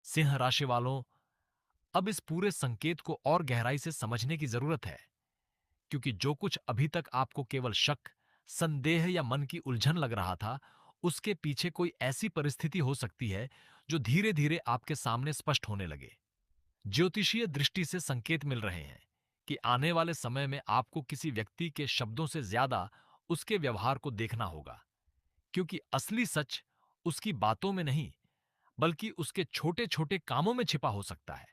सिंह राशि वालों, अब इस पूरे संकेत को और गहराई से समझने की जरूरत है, क्योंकि जो कुछ अभी तक आपको केवल शक, संदेह या मन की उलझन लग रहा था, उसके पीछे कोई ऐसी परिस्थिति हो सकती है जो धीरे धीरे आपके सामने स्पष्ट होने लगे। ज्योतिषीय दृष्टि से संकेत मिल रहे हैं कि आने वाले समय में आपको किसी व्यक्ति के शब्दों से ज्यादा उसके व्यवहार को देखना होगा, क्योंकि असली सच उसकी बातों में नहीं, बल्कि उसके छोटे छोटे कामों में छिपा हो सकता है।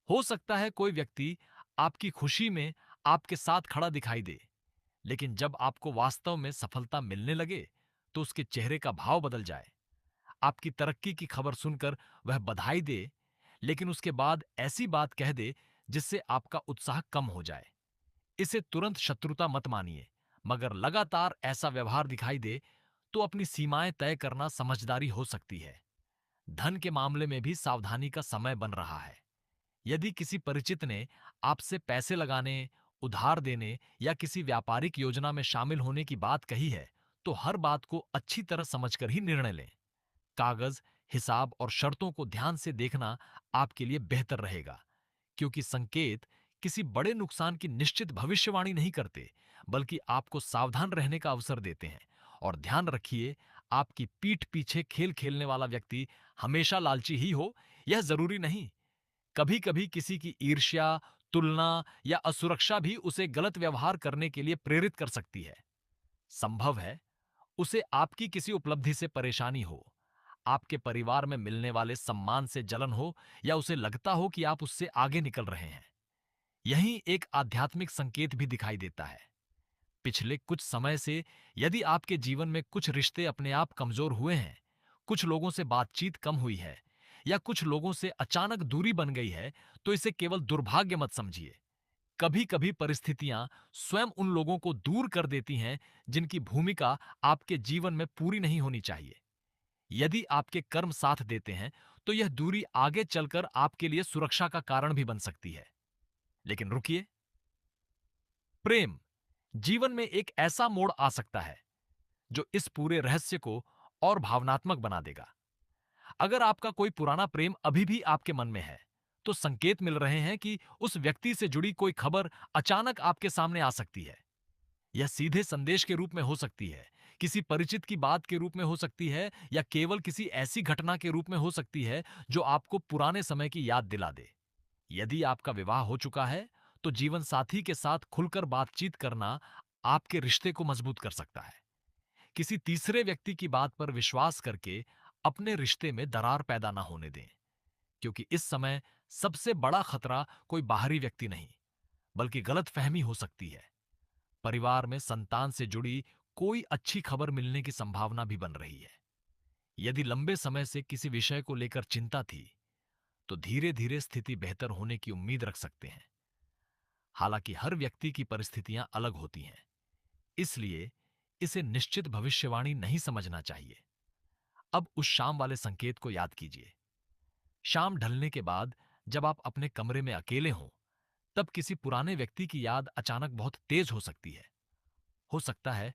हो सकता है कोई व्यक्ति आपकी खुशी में आपके साथ खड़ा दिखाई दे, लेकिन जब आपको वास्तव में सफलता मिलने लगे तो उसके चेहरे का भाव बदल जाए। आपकी तरक्की की खबर सुनकर वह बधाई दे, लेकिन उसके बाद ऐसी बात कह दे जिससे आपका उत्साह कम हो जाए। इसे तुरंत शत्रुता मत मानिए, मगर लगातार ऐसा व्यवहार दिखाई दे तो अपनी सीमाएं तय करना समझदारी हो सकती है। धन के मामले में भी सावधानी का समय बन रहा है। यदि किसी परिचित ने आपसे पैसे लगाने, उधार देने या किसी व्यापारिक योजना में शामिल होने की बात कही है, तो हर बात को अच्छी तरह समझकर ही निर्णय लें। कागज, हिसाब और शर्तों को ध्यान से देखना आपके लिए बेहतर रहेगा, क्योंकि संकेत किसी बड़े नुकसान की निश्चित भविष्यवाणी नहीं करते, बल्कि आपको सावधान रहने का अवसर देते हैं। और ध्यान रखिए, आपकी पीठ पीछे खेल खेलने वाला व्यक्ति हमेशा लालची ही हो, यह जरूरी नहीं। कभी कभी किसी की ईर्ष्या, तुलना या असुरक्षा भी उसे गलत व्यवहार करने के लिए प्रेरित कर सकती है। संभव है उसे आपकी किसी उपलब्धि से परेशानी हो, आपके परिवार में मिलने वाले सम्मान से जलन हो, या उसे लगता हो कि आप उससे आगे निकल रहे हैं। यहीं एक आध्यात्मिक संकेत भी दिखाई देता है। पिछले कुछ समय से यदि आपके जीवन में कुछ रिश्ते अपने आप कमजोर हुए हैं, कुछ लोगों से बातचीत कम हुई है, या कुछ लोगों से अचानक दूरी बन गई है, तो इसे केवल दुर्भाग्य मत समझिए। कभी कभी परिस्थितियां स्वयं उन लोगों को दूर कर देती हैं जिनकी भूमिका आपके जीवन में पूरी नहीं होनी चाहिए। यदि आपके कर्म साथ देते हैं, तो यह दूरी आगे चलकर आपके लिए सुरक्षा का कारण भी बन सकती है। लेकिन रुकिए, प्रेम जीवन में एक ऐसा मोड़ आ सकता है जो इस पूरे रहस्य को और भावनात्मक बना देगा। अगर आपका कोई पुराना प्रेम अभी भी आपके मन में है, तो संकेत मिल रहे हैं कि उस व्यक्ति से जुड़ी कोई खबर अचानक आपके सामने आ सकती है। यह सीधे संदेश के रूप में हो सकती है, किसी परिचित की बात के रूप में हो सकती है, या केवल किसी ऐसी घटना के रूप में हो सकती है जो आपको पुराने समय की याद दिला दे। यदि आपका विवाह हो चुका है, तो जीवन साथी के साथ खुलकर बातचीत करना आपके रिश्ते को मजबूत कर सकता है। किसी तीसरे व्यक्ति की बात पर विश्वास करके अपने रिश्ते में दरार पैदा ना होने दें, क्योंकि इस समय सबसे बड़ा खतरा कोई बाहरी व्यक्ति नहीं, बल्कि गलतफहमी हो सकती है। परिवार में संतान से जुड़ी कोई अच्छी खबर मिलने की संभावना भी बन रही है। यदि लंबे समय से किसी विषय को लेकर चिंता थी, तो धीरे धीरे स्थिति बेहतर होने की उम्मीद रख सकते हैं। हालांकि हर व्यक्ति की परिस्थितियां अलग होती हैं, इसलिए इसे निश्चित भविष्यवाणी नहीं समझना चाहिए। अब उस शाम वाले संकेत को याद कीजिए। शाम ढलने के बाद जब आप अपने कमरे में अकेले हों, तब किसी पुराने व्यक्ति की याद अचानक बहुत तेज हो सकती है। हो सकता है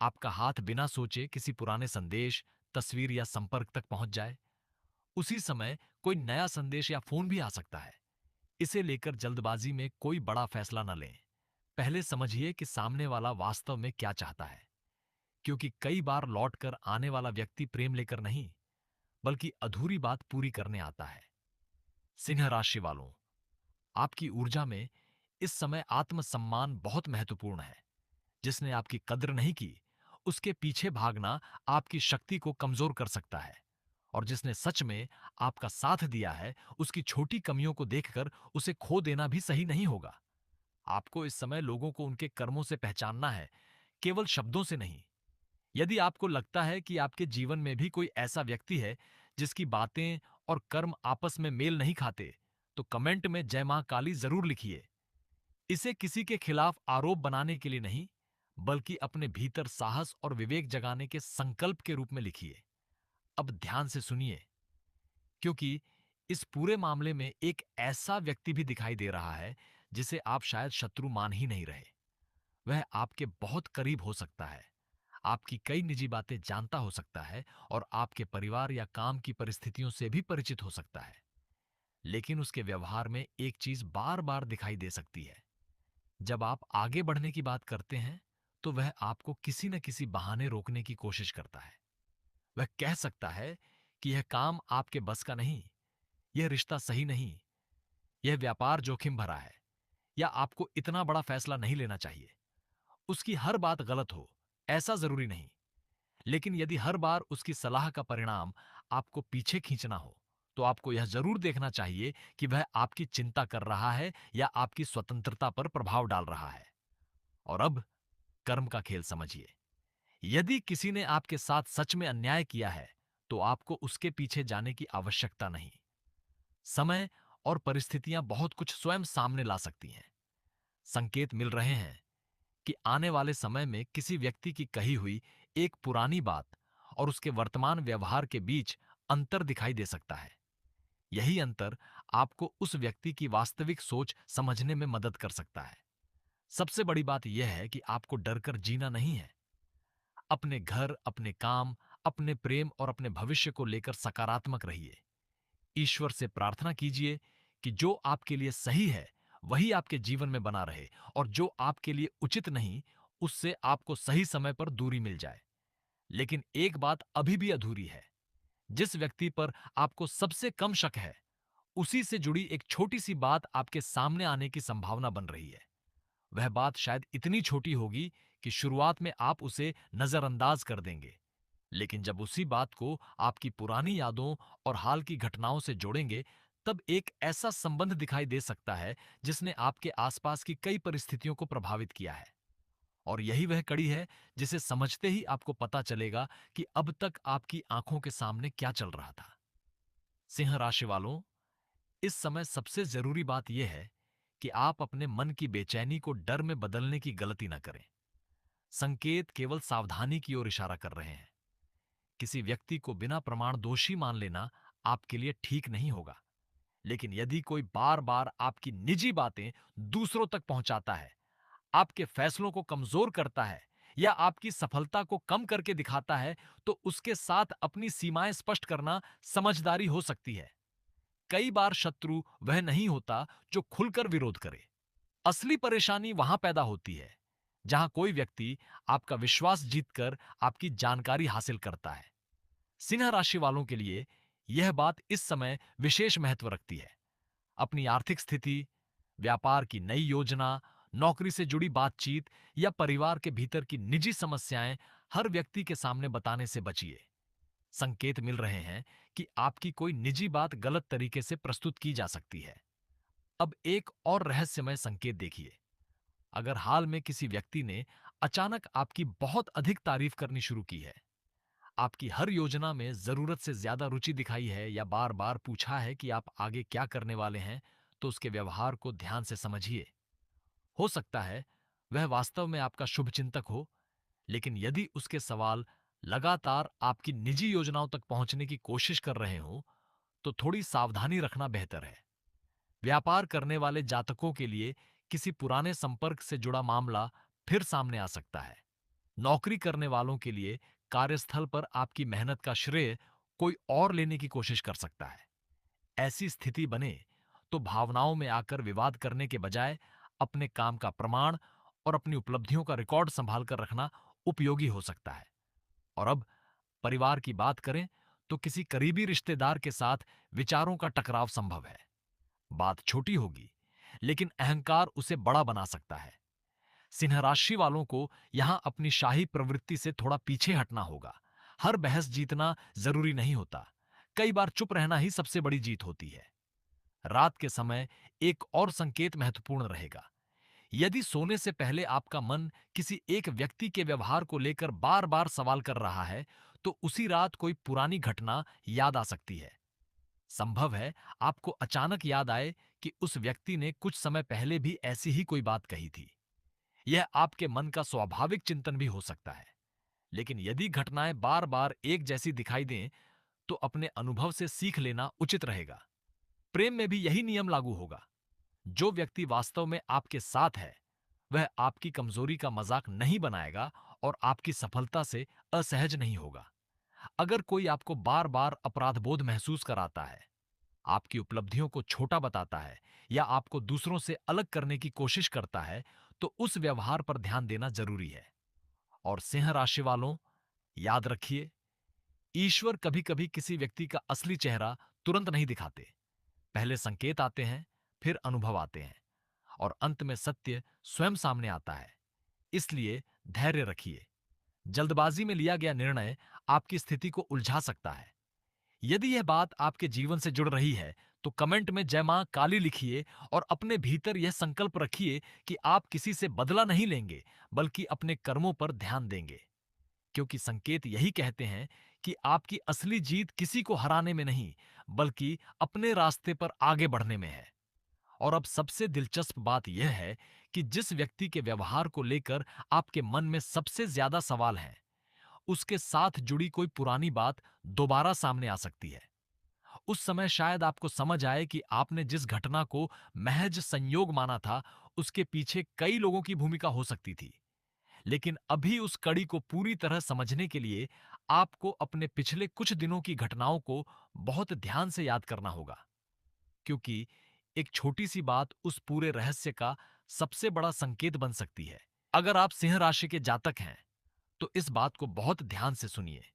आपका हाथ बिना सोचे किसी पुराने संदेश, तस्वीर या संपर्क तक पहुंच जाए। उसी समय कोई नया संदेश या फोन भी आ सकता है। इसे लेकर जल्दबाजी में कोई बड़ा फैसला न लें। पहले समझिए कि सामने वाला वास्तव में क्या चाहता है, क्योंकि कई बार लौटकर आने वाला व्यक्ति प्रेम लेकर नहीं, बल्कि अधूरी बात पूरी करने आता है। सिंह राशि वालों, आपकी ऊर्जा में इस समय आत्मसम्मान बहुत महत्वपूर्ण है। जिसने आपकी कद्र नहीं की, उसके पीछे भागना आपकी शक्ति को कमजोर कर सकता है। और जिसने सच में आपका साथ दिया है, उसकी छोटी कमियों को देखकर उसे खो देना भी सही नहीं होगा। आपको इस समय लोगों को उनके कर्मों से पहचानना है, केवल शब्दों से नहीं। यदि आपको लगता है कि आपके जीवन में भी कोई ऐसा व्यक्ति है जिसकी बातें और कर्म आपस में मेल नहीं खाते, तो कमेंट में जय मां काली जरूर लिखिए। इसे किसी के खिलाफ आरोप बनाने के लिए नहीं, बल्कि अपने भीतर साहस और विवेक जगाने के संकल्प के रूप में लिखिए। अब ध्यान से सुनिए, क्योंकि इस पूरे मामले में एक ऐसा व्यक्ति भी दिखाई दे रहा है जिसे आप शायद शत्रु मान ही नहीं रहे। वह आपके बहुत करीब हो सकता है, आपकी कई निजी बातें जानता हो सकता है, और आपके परिवार या काम की परिस्थितियों से भी परिचित हो सकता है। लेकिन उसके व्यवहार में एक चीज बार बार दिखाई दे सकती है। जब आप आगे बढ़ने की बात करते हैं, तो वह आपको किसी न किसी बहाने रोकने की कोशिश करता है। वह कह सकता है कि यह काम आपके बस का नहीं, यह रिश्ता सही नहीं, यह व्यापार जोखिम भरा है, या आपको इतना बड़ा फैसला नहीं लेना चाहिए। उसकी हर बात गलत हो, ऐसा जरूरी नहीं। लेकिन यदि हर बार उसकी सलाह का परिणाम आपको पीछे खींचना हो, तो आपको यह जरूर देखना चाहिए कि वह आपकी चिंता कर रहा है या आपकी स्वतंत्रता पर प्रभाव डाल रहा है। और अब कर्म का खेल समझिए। यदि किसी ने आपके साथ सच में अन्याय किया है, तो आपको उसके पीछे जाने की आवश्यकता नहीं। समय और परिस्थितियां बहुत कुछ स्वयं सामने ला सकती हैं। संकेत मिल रहे हैं कि आने वाले समय में किसी व्यक्ति की कही हुई एक पुरानी बात और उसके वर्तमान व्यवहार के बीच अंतर दिखाई दे सकता है। यही अंतर आपको उस व्यक्ति की वास्तविक सोच समझने में मदद कर सकता है। सबसे बड़ी बात यह है कि आपको डरकर जीना नहीं है। अपने घर, अपने काम, अपने प्रेम और अपने भविष्य को लेकर सकारात्मक रहिए। ईश्वर से प्रार्थना कीजिए कि जो आपके लिए सही है वही आपके जीवन में बना रहे, और जो आपके लिए उचित नहीं, उससे आपको सही समय पर दूरी मिल जाए। लेकिन एक बात अभी भी अधूरी है। जिस व्यक्ति पर आपको सबसे कम शक है, उसी से जुड़ी एक छोटी सी बात आपके सामने आने की संभावना बन रही है। वह बात शायद इतनी छोटी होगी कि शुरुआत में आप उसे नजरअंदाज कर देंगे, लेकिन जब उसी बात को आपकी पुरानी यादों और हाल की घटनाओं से जोड़ेंगे, तब एक ऐसा संबंध दिखाई दे सकता है जिसने आपके आसपास की कई परिस्थितियों को प्रभावित किया है। और यही वह कड़ी है जिसे समझते ही आपको पता चलेगा कि अब तक आपकी आंखों के सामने क्या चल रहा था। सिंह राशि वालों, इस समय सबसे जरूरी बात यह है कि आप अपने मन की बेचैनी को डर में बदलने की गलती न करें। संकेत केवल सावधानी की ओर इशारा कर रहे हैं। किसी व्यक्ति को बिना प्रमाण दोषी मान लेना आपके लिए ठीक नहीं होगा। लेकिन यदि कोई बार बार आपकी निजी बातें दूसरों तक पहुंचाता है, आपके फैसलों को कमजोर करता है, या आपकी सफलता को कम करके दिखाता है, तो उसके साथ अपनी सीमाएं स्पष्ट करना समझदारी हो सकती है। कई बार शत्रु वह नहीं होता जो खुलकर विरोध करे। असली परेशानी वहां पैदा होती है जहां कोई व्यक्ति आपका विश्वास जीतकर आपकी जानकारी हासिल करता है। सिंह राशि वालों के लिए यह बात इस समय विशेष महत्व रखती है। अपनी आर्थिक स्थिति, व्यापार की नई योजना, नौकरी से जुड़ी बातचीत या परिवार के भीतर की निजी समस्याएं हर व्यक्ति के सामने बताने से बचिए। संकेत मिल रहे हैं कि आपकी कोई निजी बात गलत तरीके से प्रस्तुत की जा सकती है। अब एक और रहस्यमय संकेत देखिए। अगर हाल में किसी व्यक्ति ने अचानक आपकी बहुत अधिक तारीफ करनी शुरू की है, आपकी हर योजना में जरूरत से ज्यादा रुचि दिखाई है, या बार बार पूछा है कि आप आगे क्या करने वाले हैं, तो उसके व्यवहार को ध्यान से समझिए। हो सकता है वह वास्तव में आपका शुभचिंतक हो, लेकिन यदि उसके सवाल लगातार आपकी निजी योजनाओं तक पहुंचने की कोशिश कर रहे हो, तो थोड़ी सावधानी रखना बेहतर है। व्यापार करने वाले जातकों के लिए किसी पुराने संपर्क से जुड़ा मामला फिर सामने आ सकता है। नौकरी करने वालों के लिए कार्यस्थल पर आपकी मेहनत का श्रेय कोई और लेने की कोशिश कर सकता है। ऐसी स्थिति बने तो भावनाओं में आकर विवाद करने के बजाय अपने काम का प्रमाण और अपनी उपलब्धियों का रिकॉर्ड संभाल कर रखना उपयोगी हो सकता है। और अब परिवार की बात करें, तो किसी करीबी रिश्तेदार के साथ विचारों का टकराव संभव है। बात छोटी होगी, लेकिन अहंकार उसे बड़ा बना सकता है। सिंह राशि वालों को यहां अपनी शाही प्रवृत्ति से थोड़ा पीछे हटना होगा। हर बहस जीतना जरूरी नहीं होता। कई बार चुप रहना ही सबसे बड़ी जीत होती है। रात के समय एक और संकेत महत्वपूर्ण रहेगा। यदि सोने से पहले आपका मन किसी एक व्यक्ति के व्यवहार को लेकर बार बार सवाल कर रहा है, तो उसी रात कोई पुरानी घटना याद आ सकती है। संभव है आपको अचानक याद आए कि उस व्यक्ति ने कुछ समय पहले भी ऐसी ही कोई बात कही थी। यह आपके मन का स्वाभाविक चिंतन भी हो सकता है। लेकिन यदि घटनाएं बार बार एक जैसी दिखाई दें, तो अपने अनुभव से सीख लेना उचित रहेगा। प्रेम में भी यही नियम लागू होगा। जो व्यक्ति वास्तव में आपके साथ है, वह आपकी कमजोरी का मजाक नहीं बनाएगा और आपकी सफलता से असहज नहीं होगा। अगर कोई आपको बार बार अपराधबोध महसूस कराता है, आपकी उपलब्धियों को छोटा बताता है या आपको दूसरों से अलग करने की कोशिश करता है, तो उस व्यवहार पर ध्यान देना जरूरी है। और सिंह राशि वालों, याद रखिए, ईश्वर कभी कभी किसी व्यक्ति का असली चेहरा तुरंत नहीं दिखाते। पहले संकेत आते हैं, फिर अनुभव आते हैं, और अंत में सत्य स्वयं सामने आता है। इसलिए धैर्य रखिए। जल्दबाजी में लिया गया निर्णय आपकी स्थिति को उलझा सकता है। यदि यह बात आपके जीवन से जुड़ रही है, तो कमेंट में जय मां काली लिखिए और अपने भीतर यह संकल्प रखिए कि आप किसी से बदला नहीं लेंगे, बल्कि अपने कर्मों पर ध्यान देंगे। क्योंकि संकेत यही कहते हैं कि आपकी असली जीत किसी को हराने में नहीं, बल्कि अपने रास्ते पर आगे बढ़ने में है। और अब सबसे दिलचस्प बात यह है कि जिस व्यक्ति के व्यवहार को लेकर आपके मन में सबसे ज्यादा सवाल हैं, उसके साथ जुड़ी कोई पुरानी बात दोबारा सामने आ सकती है। उस समय शायद आपको समझ आए कि आपने जिस घटना को महज संयोग माना था, उसके पीछे कई लोगों की भूमिका हो सकती थी। लेकिन अभी उस कड़ी को पूरी तरह समझने के लिए आपको अपने पिछले कुछ दिनों की घटनाओं को बहुत ध्यान से याद करना होगा, क्योंकि एक छोटी सी बात उस पूरे रहस्य का सबसे बड़ा संकेत बन सकती है। अगर आप सिंह राशि के जातक हैं, तो इस बात को बहुत ध्यान से सुनिए,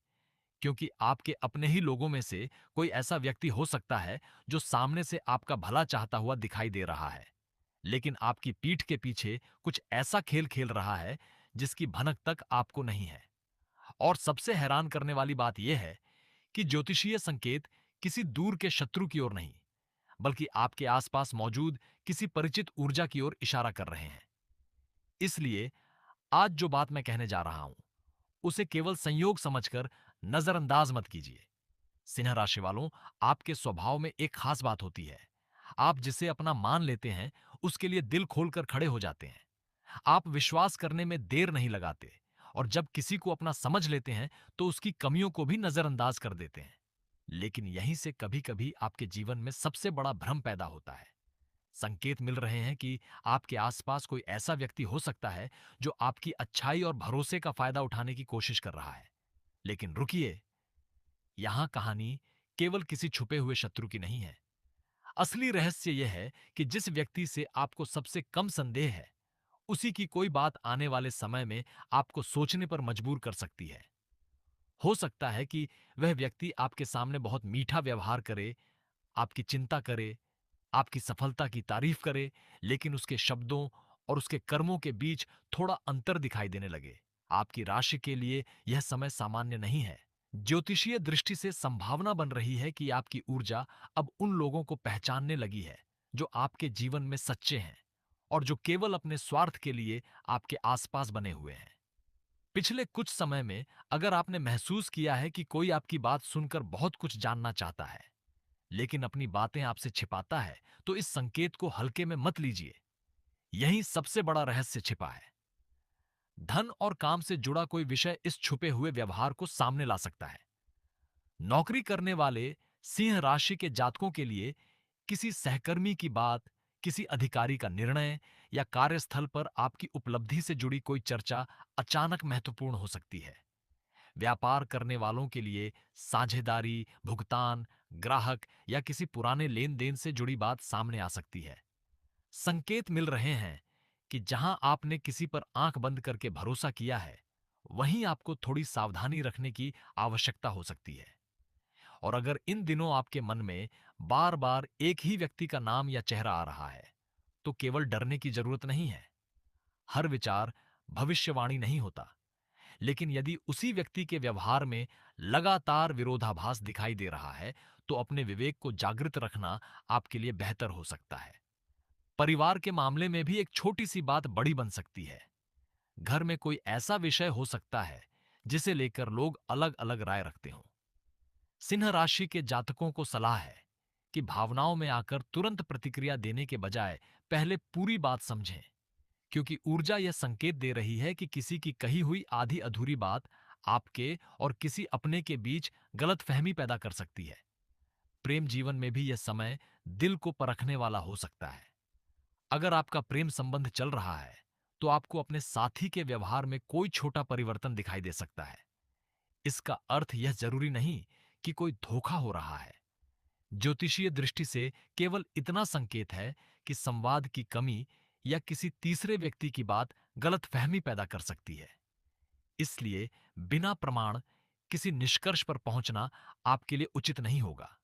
क्योंकि आपके अपने ही लोगों में से कोई ऐसा व्यक्ति हो सकता है जो सामने से आपका भला चाहता हुआ दिखाई दे रहा है, लेकिन आपकी पीठ के पीछे कुछ ऐसा खेल खेल रहा है जिसकी भनक तक आपको नहीं है। और सबसे हैरान करने वाली बात यह है कि ज्योतिषीय संकेत किसी दूर के शत्रु की ओर नहीं, बल्कि आपके आसपास मौजूद किसी परिचित ऊर्जा की ओर इशारा कर रहे हैं। इसलिए आज जो बात मैं कहने जा रहा हूं, उसे केवल संयोग समझकर नजरअंदाज मत कीजिए। सिंह राशि वालों, आपके स्वभाव में एक खास बात होती है। आप जिसे अपना मान लेते हैं, उसके लिए दिल खोलकर खड़े हो जाते हैं। आप विश्वास करने में देर नहीं लगाते, और जब किसी को अपना समझ लेते हैं, तो उसकी कमियों को भी नजरअंदाज कर देते हैं। लेकिन यहीं से कभी-कभी आपके जीवन में सबसे बड़ा भ्रम पैदा होता है। संकेत मिल रहे हैं कि आपके आसपास कोई ऐसा व्यक्ति हो सकता है जो आपकी अच्छाई और भरोसे का फायदा उठाने की कोशिश कर रहा है। लेकिन रुकिए, यहां कहानी केवल किसी छुपे हुए शत्रु की नहीं है। असली रहस्य यह है कि जिस व्यक्ति से आपको सबसे कम संदेह है, उसी की कोई बात आने वाले समय में आपको सोचने पर मजबूर कर सकती है। हो सकता है कि वह व्यक्ति आपके सामने बहुत मीठा व्यवहार करे, आपकी चिंता करे, आपकी सफलता की तारीफ करे, लेकिन उसके शब्दों और उसके कर्मों के बीच थोड़ा अंतर दिखाई देने लगे। आपकी राशि के लिए यह समय सामान्य नहीं है। ज्योतिषीय दृष्टि से संभावना बन रही है कि आपकी ऊर्जा अब उन लोगों को पहचानने लगी है जो आपके जीवन में सच्चे हैं और जो केवल अपने स्वार्थ के लिए आपके आसपास बने हुए हैं। पिछले कुछ समय में अगर आपने महसूस किया है कि कोई आपकी बात सुनकर बहुत कुछ जानना चाहता है, लेकिन अपनी बातें आपसे छिपाता है, तो इस संकेत को हल्के में मत लीजिए। यही सबसे बड़ा रहस्य छिपा है। धन और काम से जुड़ा कोई विषय इस छुपे हुए व्यवहार को सामने ला सकता है। नौकरी करने वाले सिंह राशि के जातकों के लिए किसी सहकर्मी की बात, किसी अधिकारी का निर्णय या कार्यस्थल पर आपकी उपलब्धि से जुड़ी कोई चर्चा अचानक महत्वपूर्ण हो सकती है। व्यापार करने वालों के लिए साझेदारी, भुगतान, ग्राहक या किसी पुराने लेन देन से जुड़ी बात सामने आ सकती है। संकेत मिल रहे हैं कि जहां आपने किसी पर आंख बंद करके भरोसा किया है, वहीं आपको थोड़ी सावधानी रखने की आवश्यकता हो सकती है। और अगर इन दिनों आपके मन में बार बार एक ही व्यक्ति का नाम या चेहरा आ रहा है, तो केवल डरने की जरूरत नहीं है। हर विचार भविष्यवाणी नहीं होता, लेकिन यदि उसी व्यक्ति के व्यवहार में लगातार विरोधाभास दिखाई दे रहा है, तो अपने विवेक को जागृत रखना आपके लिए बेहतर हो सकता है। परिवार के मामले में भी एक छोटी सी बात बड़ी बन सकती है। घर में कोई ऐसा विषय हो सकता है जिसे लेकर लोग अलग अलग राय रखते हों। सिंह राशि के जातकों को सलाह है कि भावनाओं में आकर तुरंत प्रतिक्रिया देने के बजाय पहले पूरी बात समझें, क्योंकि ऊर्जा यह संकेत दे रही है कि किसी की कही हुई आधी अधूरी बात आपके और किसी अपने के बीच गलतफहमी पैदा कर सकती है। प्रेम जीवन में भी यह समय दिल को परखने वाला हो सकता है। अगर आपका प्रेम संबंध चल रहा है, तो आपको अपने साथी के व्यवहार में कोई छोटा परिवर्तन दिखाई दे सकता है। इसका अर्थ यह जरूरी नहीं कि कोई धोखा हो रहा है। ज्योतिषीय दृष्टि से केवल इतना संकेत है कि संवाद की कमी या किसी तीसरे व्यक्ति की बात गलतफहमी पैदा कर सकती है। इसलिए बिना प्रमाण किसी निष्कर्ष पर पहुंचना आपके लिए उचित नहीं होगा।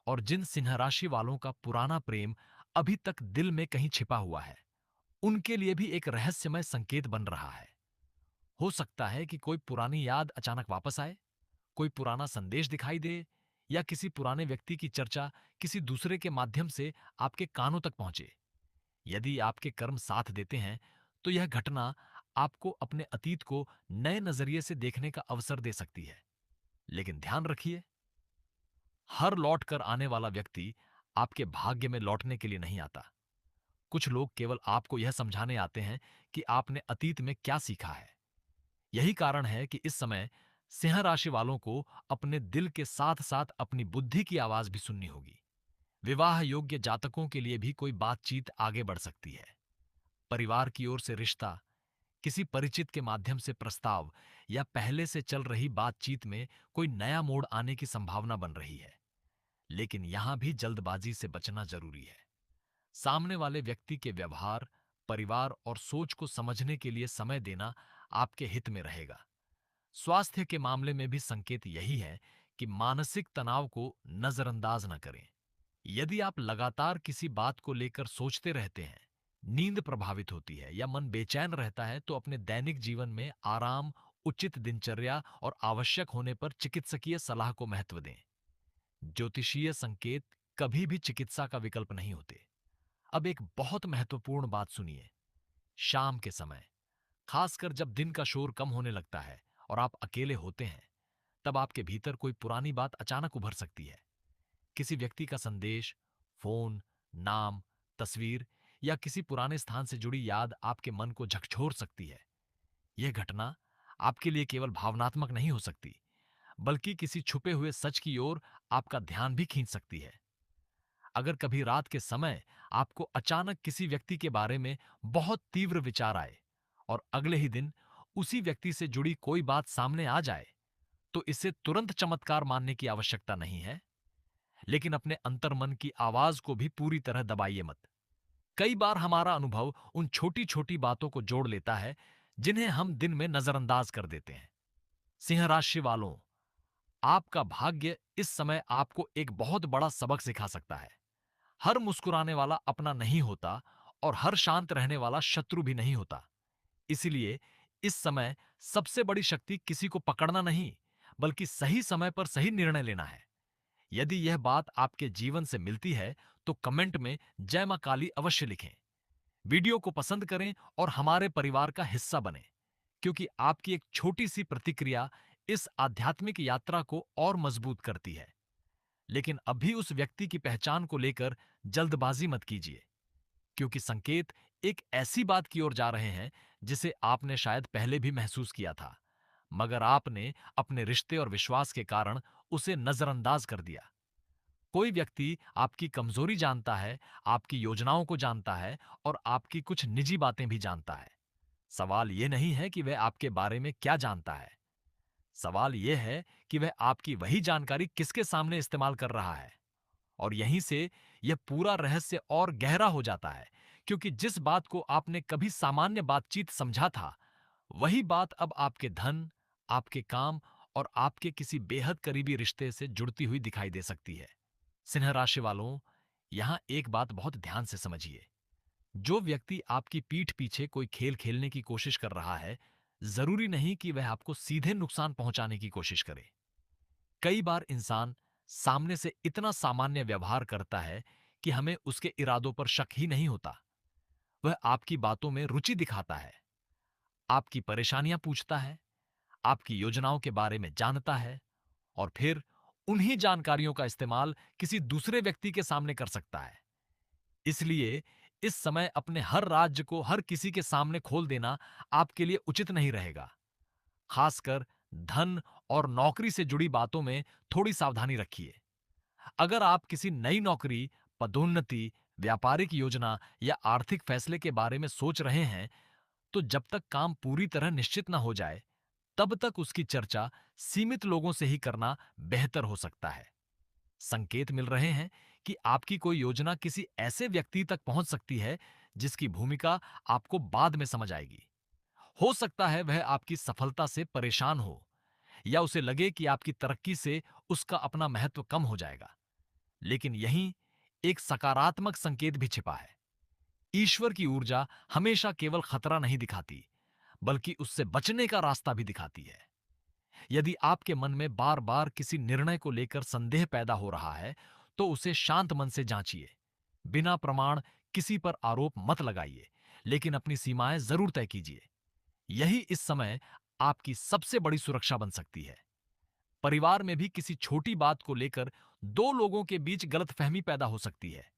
और जिन सिंह राशि वालों का पुराना प्रेम अभी तक दिल में कहीं छिपा हुआ है, उनके लिए भी एक रहस्यमय संकेत बन रहा है। हो सकता है कि कोई पुरानी याद अचानक वापस आए, कोई पुराना संदेश दिखाई दे, या किसी पुराने व्यक्ति की चर्चा किसी दूसरे के माध्यम से आपके कानों तक पहुंचे। यदि आपके कर्म साथ देते हैं, तो यह घटना आपको अपने अतीत को नए नजरिए से देखने का अवसर दे सकती है। लेकिन ध्यान रखिए, हर लौट कर आने वाला व्यक्ति आपके भाग्य में लौटने के लिए नहीं आता। कुछ लोग केवल आपको यह समझाने आते हैं कि आपने अतीत में क्या सीखा है। यही कारण है कि इस समय सिंह राशि वालों को अपने दिल के साथ साथ अपनी बुद्धि की आवाज भी सुननी होगी। विवाह योग्य जातकों के लिए भी कोई बातचीत आगे बढ़ सकती है। परिवार की ओर से रिश्ता, किसी परिचित के माध्यम से प्रस्ताव, या पहले से चल रही बातचीत में कोई नया मोड़ आने की संभावना बन रही है। लेकिन यहां भी जल्दबाजी से बचना जरूरी है। सामने वाले व्यक्ति के व्यवहार, परिवार और सोच को समझने के लिए समय देना आपके हित में रहेगा। स्वास्थ्य के मामले में भी संकेत यही है कि मानसिक तनाव को नजरअंदाज न करें। यदि आप लगातार किसी बात को लेकर सोचते रहते हैं, नींद प्रभावित होती है या मन बेचैन रहता है, तो अपने दैनिक जीवन में आराम, उचित दिनचर्या और आवश्यक होने पर चिकित्सकीय सलाह को महत्व दें। ज्योतिषीय संकेत कभी भी चिकित्सा का विकल्प नहीं होते। अब एक बहुत महत्वपूर्ण बात सुनिए। शाम के समय, खासकर जब दिन का शोर कम होने लगता है और आप अकेले होते हैं, तब आपके भीतर कोई पुरानी बात अचानक उभर सकती है। किसी व्यक्ति का संदेश, फोन, नाम, तस्वीर या किसी पुराने स्थान से जुड़ी याद आपके मन को झकझोर सकती है। यह घटना आपके लिए केवल भावनात्मक नहीं हो सकती, बल्कि किसी छुपे हुए सच की ओर आपका ध्यान भी खींच सकती है। अगर कभी रात के समय आपको अचानक किसी व्यक्ति के बारे में बहुत तीव्र विचार आए और अगले ही दिन उसी व्यक्ति से जुड़ी कोई बात सामने आ जाए, तो इसे तुरंत चमत्कार मानने की आवश्यकता नहीं है। लेकिन अपने अंतर्मन की आवाज को भी पूरी तरह दबाइए मत। कई बार हमारा अनुभव उन छोटी छोटी बातों को जोड़ लेता है जिन्हें हम दिन में नजरअंदाज कर देते हैं। सिंह राशि वालों, आपका भाग्य इस समय आपको एक बहुत बड़ा सबक सिखा सकता है। हर मुस्कुराने वाला अपना नहीं होता और हर शांत रहने वाला शत्रु भी नहीं होता। इसलिए इस समय सबसे बड़ी शक्ति किसी को पकड़ना नहीं, बल्कि सही समय पर सही निर्णय लेना है। यदि यह बात आपके जीवन से मिलती है, तो कमेंट में जय मां काली अवश्य लिखें। वीडियो को पसंद करें और हमारे परिवार का हिस्सा बनें, क्योंकि आपकी एक छोटी सी प्रतिक्रिया इस आध्यात्मिक यात्रा को और मजबूत करती है। लेकिन अभी उस व्यक्ति की पहचान को लेकर जल्दबाजी मत कीजिए, क्योंकि संकेत एक ऐसी बात की ओर जा रहे हैं जिसे आपने शायद पहले भी महसूस किया था, मगर आपने अपने रिश्ते और विश्वास के कारण उसे नजरअंदाज कर दिया। कोई व्यक्ति आपकी कमजोरी जानता है, आपकी योजनाओं को जानता है और आपकी कुछ निजी बातें भी जानता है। सवाल यह नहीं है कि वह आपके बारे में क्या जानता है। सवाल यह है कि वह आपकी वही जानकारी किसके सामने इस्तेमाल कर रहा है। और यहीं से यह पूरा रहस्य और गहरा हो जाता है, क्योंकि जिस बात को आपने कभी सामान्य बातचीत समझा था, वही बात अब आपके धन, आपके काम और आपके किसी बेहद करीबी रिश्ते से जुड़ती हुई दिखाई दे सकती है। सिंह राशि वालों, यहां एक बात बहुत ध्यान से समझिए। जो व्यक्ति आपकी पीठ पीछे कोई खेल खेलने की कोशिश कर रहा है, जरूरी नहीं कि वह आपको सीधे नुकसान पहुंचाने की कोशिश करे। कई बार इंसान सामने से इतना सामान्य व्यवहार करता है कि हमें उसके इरादों पर शक ही नहीं होता। वह आपकी बातों में रुचि दिखाता है, आपकी परेशानियां पूछता है, आपकी योजनाओं के बारे में जानता है और फिर उन्हीं जानकारियों का इस्तेमाल किसी दूसरे व्यक्ति के सामने कर सकता है। इसलिए इस समय अपने हर राज्य को हर किसी के सामने खोल देना आपके लिए उचित नहीं रहेगा। खासकर धन और नौकरी से जुड़ी बातों में थोड़ी सावधानी रखिए। अगर आप किसी नई नौकरी, पदोन्नति, व्यापारिक योजना या आर्थिक फैसले के बारे में सोच रहे हैं, तो जब तक काम पूरी तरह निश्चित न हो जाए, तब तक उसकी चर्चा सीमित लोगों से ही करना बेहतर हो सकता है। संकेत मिल रहे हैं कि आपकी कोई योजना किसी ऐसे व्यक्ति तक पहुंच सकती है जिसकी भूमिका आपको बाद में समझ आएगी। हो सकता है वह आपकी सफलता से परेशान हो या उसे लगे कि आपकी तरक्की से उसका अपना महत्व कम हो जाएगा। लेकिन यहीं एक सकारात्मक संकेत भी छिपा है। ईश्वर की ऊर्जा हमेशा केवल खतरा नहीं दिखाती, बल्कि उससे बचने का रास्ता भी दिखाती है। यदि आपके मन में बार बार किसी निर्णय को लेकर संदेह पैदा हो रहा है, तो उसे शांत मन से जांचिए। बिना प्रमाण किसी पर आरोप मत लगाइए, लेकिन अपनी सीमाएं जरूर तय कीजिए। यही इस समय आपकी सबसे बड़ी सुरक्षा बन सकती है। परिवार में भी किसी छोटी बात को लेकर दो लोगों के बीच गलतफहमी पैदा हो सकती है।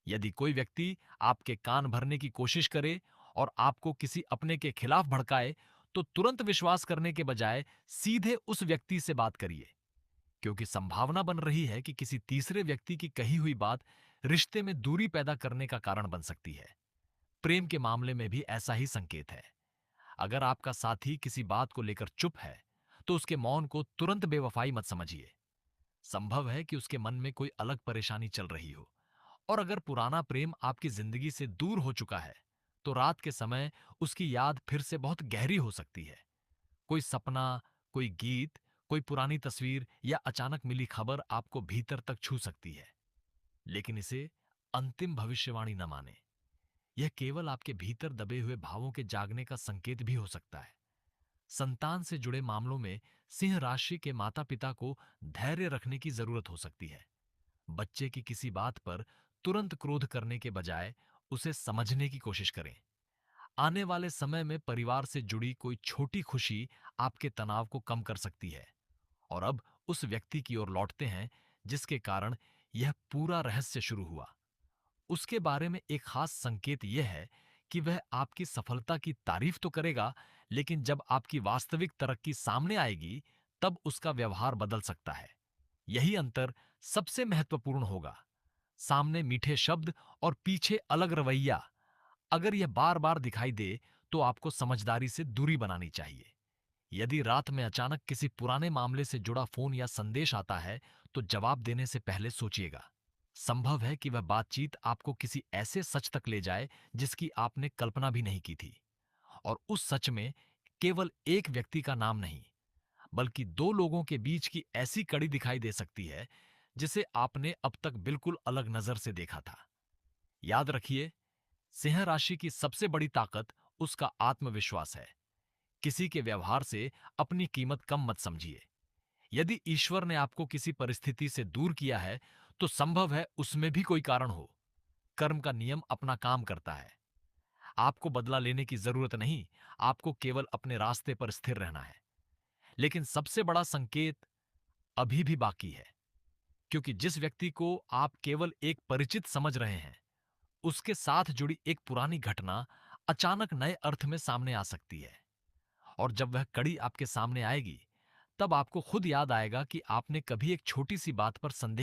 यदि कोई व्यक्ति आपके कान भरने की कोशिश करे और आपको किसी अपने के खिलाफ भड़काए, तो तुरंत विश्वास करने के बजाय सीधे उस व्यक्ति से बात करिए, क्योंकि संभावना बन रही है कि किसी तीसरे व्यक्ति की कही हुई बात रिश्ते में दूरी पैदा करने का कारण बन सकती है। प्रेम के मामले में भी ऐसा ही संकेत है। अगर आपका साथी किसी बात को लेकर चुप है, तो उसके मौन को तुरंत बेवफाई मत समझिए। संभव है कि उसके मन में कोई अलग परेशानी चल रही हो। और अगर पुराना प्रेम आपकी जिंदगी से दूर हो चुका है, तो रात के समय उसकी याद फिर से बहुत गहरी हो सकती है। कोई सपना, कोई गीत, कोई पुरानी तस्वीर या अचानक मिली खबर आपको भीतर तक छू सकती है। लेकिन इसे अंतिम भविष्यवाणी न माने। यह केवल आपके भीतर दबे हुए भावों के जागने का संकेत भी हो सकता है। संतान से जुड़े मामलों में सिंह राशि के माता पिता को धैर्य रखने की जरूरत हो सकती है। बच्चे की किसी बात पर तुरंत क्रोध करने के बजाय उसे समझने की कोशिश करें। आने वाले समय में परिवार से जुड़ी कोई छोटी खुशी आपके तनाव को कम कर सकती है। और अब उस व्यक्ति की ओर लौटते हैं जिसके कारण यह पूरा रहस्य शुरू हुआ। उसके बारे में एक खास संकेत यह है कि वह आपकी सफलता की तारीफ तो करेगा, लेकिन जब आपकी वास्तविक तरक्की सामने आएगी, तब उसका व्यवहार बदल सकता है। यही अंतर सबसे महत्वपूर्ण होगा। सामने मीठे शब्द और पीछे अलग रवैया। अगर यह बार बार दिखाई दे, तो आपको समझदारी से दूरी बनानी चाहिए। यदि रात में अचानक किसी पुराने मामले से जुड़ा फोन या संदेश आता है, तो जवाब देने से पहले सोचिएगा। संभव है कि वह बातचीत आपको किसी ऐसे सच तक ले जाए जिसकी आपने कल्पना भी नहीं की थी। और उस सच में केवल एक व्यक्ति का नाम नहीं, बल्कि दो लोगों के बीच की ऐसी कड़ी दिखाई दे सकती है जिसे आपने अब तक बिल्कुल अलग नजर से देखा था। याद रखिए, सिंह राशि की सबसे बड़ी ताकत उसका आत्मविश्वास है। किसी के व्यवहार से अपनी कीमत कम मत समझिए। यदि ईश्वर ने आपको किसी परिस्थिति से दूर किया है, तो संभव है उसमें भी कोई कारण हो। कर्म का नियम अपना काम करता है। आपको बदला लेने की जरूरत नहीं, आपको केवल अपने रास्ते पर स्थिर रहना है। लेकिन सबसे बड़ा संकेत अभी भी बाकी है, क्योंकि जिस व्यक्ति को आप केवल एक परिचित समझ रहे हैं, उसके साथ जुड़ी एक पुरानी घटना अचानक नए अर्थ में सामने आ सकती है। और जब वह कड़ी आपके सामने आएगी, तब आपको खुद याद आएगा कि आपने कभी एक छोटी सी बात पर संदेह